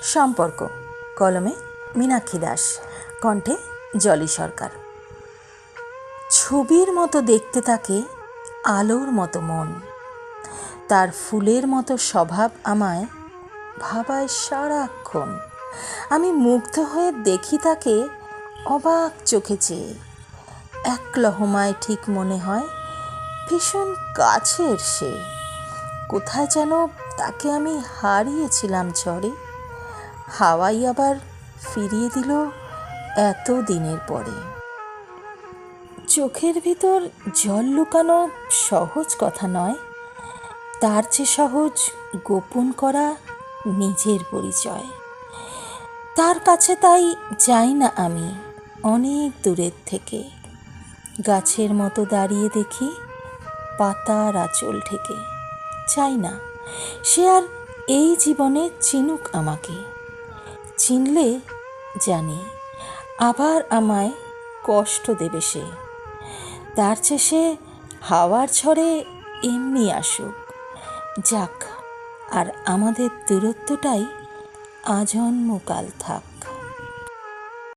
সম্পর্ক, কলমে মীনাক্ষী দাস, কণ্ঠে জলি সরকার। ছবির মতো দেখতে তাকে, আলোর মতো মন, তার ফুলের মতো স্বভাব আমায় ভাবায় সারাক্ষণ। আমি মুগ্ধ হয়ে দেখি তাকে অবাক চোখে চেয়ে। এক লহমায় ঠিক মনে হয় ভীষণ কাছের সে। কোথায় যেন তাকে আমি হারিয়েছিলাম ঝড়ে, হাওয়াই আবার ফিরিয়ে দিল এত দিনের পরে। চোখের ভিতর জল লুকানো সহজ কথা নয়, তার চেয়ে সহজ গোপন করা নিজের পরিচয়। তার কাছে তাই যাই না আমি অনেক দূরের থেকে, গাছের মতো দাঁড়িয়ে দেখি পাতার আঁচল ঢেকে। চাই না সে আর এই জীবনে চিনুক আমাকে, চিনলে জানি আবার আমায় কষ্ট দেবে সে। তার চেয়ে সে হাওয়ার ঝড়ে এমনি আসুক, যাক, আর আমাদের দূরত্বটাই আজন্মকাল থাক।